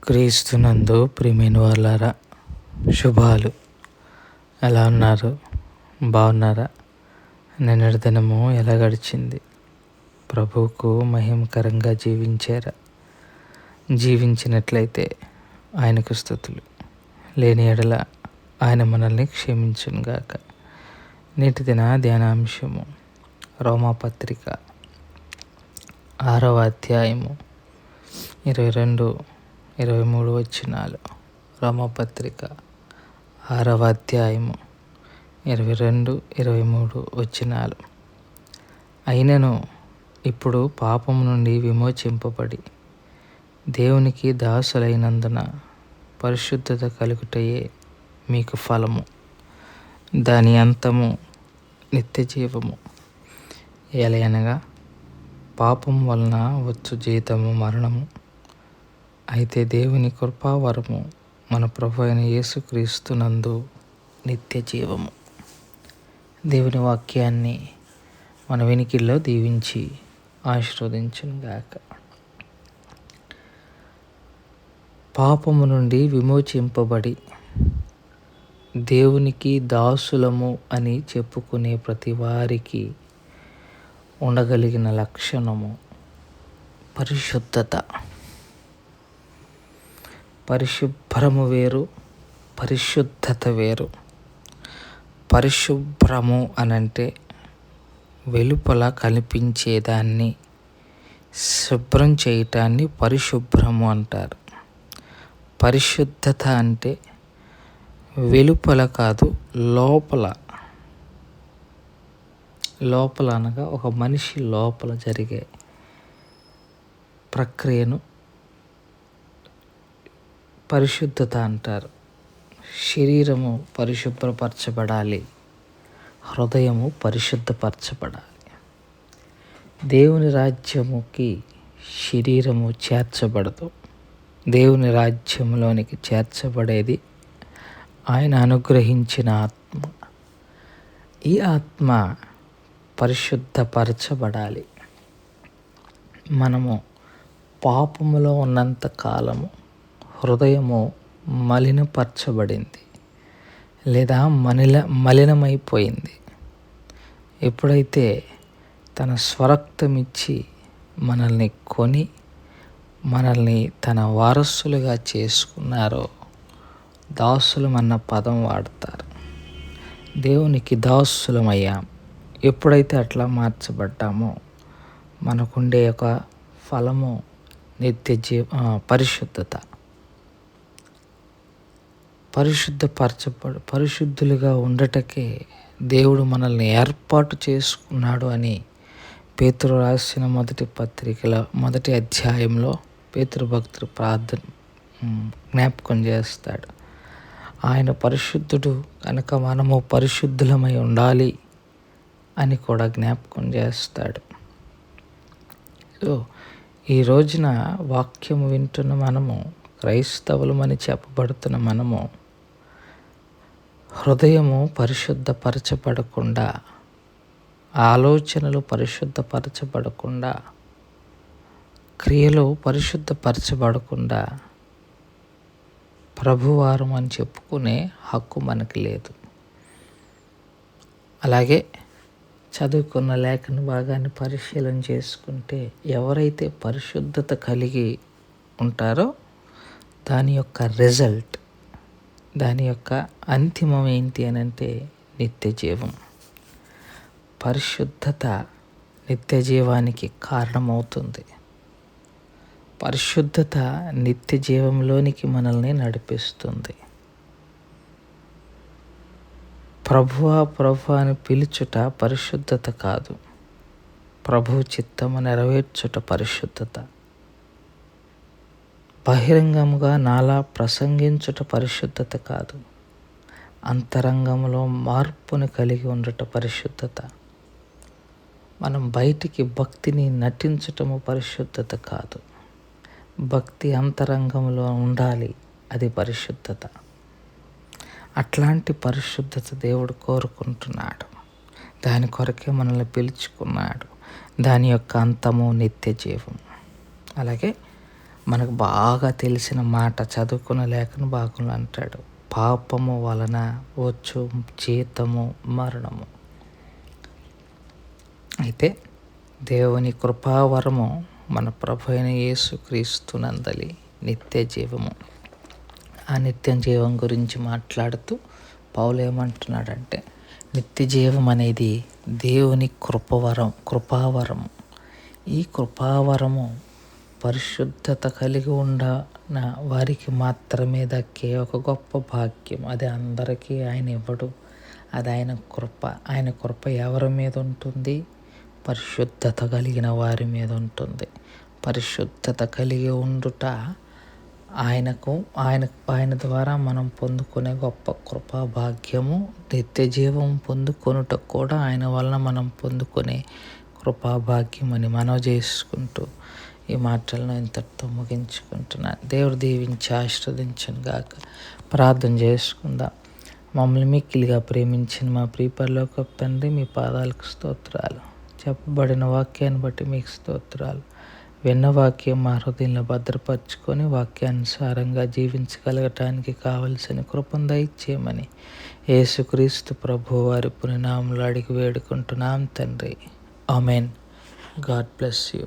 క్రీస్తునందు ప్రియమైన వాళ్ళారా, శుభాలు. ఎలా ఉన్నారు? బాగున్నారా? నిన్నటి దినము ఎలా గడిచింది? ప్రభువుకు మహిమకరంగా జీవించారా? జీవించినట్లయితే ఆయనకు స్తుతులు. లేని ఎడల ఆయన మనల్ని క్షమించునుగాక. నేటి దిన ధ్యానాంశము రోమాపత్రిక 6వ అధ్యాయము 22-23 వచనాలు. రోమాపత్రిక 6వ అధ్యాయము 22-23 వచనాలు. అయినను ఇప్పుడు పాపము నుండి విమోచింపబడి దేవునికి దాసులైనందున పరిశుద్ధత కలుగుటయే మీకు ఫలము, దాని అంతము నిత్య జీవము. ఎలయనగా పాపం వలన వచ్చు జీతము మరణము, అయితే దేవుని కృపావరము మన ప్రభు అయిన యేసుక్రీస్తునందు నిత్య జీవము. దేవుని వాక్యాన్ని మన వెనికిల్లో దీవించి ఆశీర్వదించునుగాక. పాపము నుండి విమోచింపబడి దేవునికి దాసులము అని చెప్పుకునే ప్రతి వారికి ఉండగలిగిన లక్షణము పరిశుద్ధత. పరిశుభ్రము వేరు, పరిశుద్ధత వేరు. పరిశుభ్రము అనంటే వెలుపల కనిపించేదాన్ని శుభ్రం చేయటాన్ని పరిశుభ్రము అంటారు. పరిశుద్ధత అంటే వెలుపల కాదు, లోపల అనగా ఒక మనిషి లోపల జరిగే ప్రక్రియను పరిశుద్ధత అంటారు. శరీరము పరిశుభ్రపరచబడాలి, హృదయము పరిశుద్ధపరచబడాలి. దేవుని రాజ్యముకి శరీరము చేర్చబడదు. దేవుని రాజ్యంలోనికి చేర్చబడేది ఆయన అనుగ్రహించిన ఆత్మ. ఈ ఆత్మ పరిశుద్ధపరచబడాలి. మనము పాపములో ఉన్నంత కాలము హృదయము మలినపరచబడింది లేదా మలినమైపోయింది. ఎప్పుడైతే తన స్వరక్తమిచ్చి మనల్ని కొని మనల్ని తన వారసులుగా చేసుకున్నారో, దాసులమన్న పదం వాడతారు. దేవునికి దాసులమయ్యాం. ఎప్పుడైతే అట్లా మార్చబడ్డామో మనకుండే ఒక ఫలము పరిశుద్ధత. పరిశుద్ధులుగా ఉండటకే దేవుడు మనల్ని ఏర్పాటు చేసుకున్నాడు అని పేతురు రాసిన మొదటి అధ్యాయంలో పేతురు భక్తుడు ప్రార్థన జ్ఞాపకం చేస్తాడు. ఆయన పరిశుద్ధుడు కనుక మనము పరిశుద్ధులమై ఉండాలి అని కూడా జ్ఞాపకం చేస్తాడు. సో ఈ రోజున వాక్యము వింటున్న మనము, క్రైస్తవులమని చెప్పబడుతున్న మనము, హృదయము పరిశుద్ధపరచబడకుండా, ఆలోచనలు పరిశుద్ధపరచబడకుండా, క్రియలు పరిశుద్ధపరచబడకుండా ప్రభువారం అని చెప్పుకునే హక్కు మనకి లేదు. అలాగే చదువుకున్న లేఖన భాగాన్ని పరిశీలన చేసుకుంటే ఎవరైతే పరిశుద్ధత కలిగి ఉంటారో దాని యొక్క రిజల్ట్, దాని యొక్క అంతిమం ఏంటి అని అంటే నిత్య జీవం. పరిశుద్ధత నిత్య జీవానికి కారణమవుతుంది. పరిశుద్ధత నిత్య జీవంలోనికి మనల్ని నడిపిస్తుంది. ప్రభువా అని పిలుచుట పరిశుద్ధత కాదు, ప్రభువు చిత్తము నెరవేర్చుట పరిశుద్ధత. బహిరంగముగా నాలా ప్రసంగించుట పరిశుద్ధత కాదు, అంతరంగంలో మార్పును కలిగి ఉండట పరిశుద్ధత. మనం బయటికి భక్తిని నటించటము పరిశుద్ధత కాదు, భక్తి అంతరంగంలో ఉండాలి, అది పరిశుద్ధత. అట్లాంటి పరిశుద్ధత దేవుడు కోరుకుంటున్నాడు. దాని కొరకే మనల్ని పిలుచుకున్నాడు. దాని యొక్క అంతము నిత్య జీవం. అలాగే మనకు బాగా తెలిసిన మాట చదువుకున్న లేఖన భాగంలో అంటాడు, పాపము వలన వచ్చు జీతము మరణము. అయితే దేవుని కృపావరము మన ప్రభు అయిన యేసుక్రీస్తునందలి నిత్య జీవము. ఆ నిత్య జీవం గురించి మాట్లాడుతూ పౌలు ఏమంటున్నాడంటే, నిత్య జీవం అనేది దేవుని కృపావరము. ఈ కృపావరము పరిశుద్ధత కలిగి ఉన్న వారికి మాత్రమే దక్కే ఒక గొప్ప భాగ్యం. అది అందరికీ ఆయన ఇవ్వడు. అది ఆయన కృప ఎవరి మీద ఉంటుంది? పరిశుద్ధత కలిగిన వారి మీద ఉంటుంది. పరిశుద్ధత కలిగి ఉండుట ఆయన ద్వారా మనం పొందుకునే గొప్ప కృపా భాగ్యము. నిత్య జీవం పొందుకొనుట కూడా ఆయన వలన మనం పొందుకునే కృపా భాగ్యం అని మనవి చేసుకుంటూ ఈ మాటలను ఇంతటితో ముగించుకుంటున్నాను. దేవుడు దీవించి ఆశీర్వదించును గాక. ప్రార్థన చేసుకుందాం. మమ్మల్ని మిక్కిలిగా ప్రేమించిన మా ప్రియ పరలోకపు తండ్రి, మీ పాదాలకు స్తోత్రాలు. చెప్పబడిన వాక్యాన్ని బట్టి మీకు స్తోత్రాలు. విన్న వాక్యం మా హృదయంలో భద్రపరుచుకొని వాక్యానుసారంగా జీవించగలగటానికి కావలసిన కృపను దయచేయమని యేసుక్రీస్తు ప్రభు వారి పునినామములో అడిగి వేడుకుంటున్నాం తండ్రి. ఆమెన్. God bless you.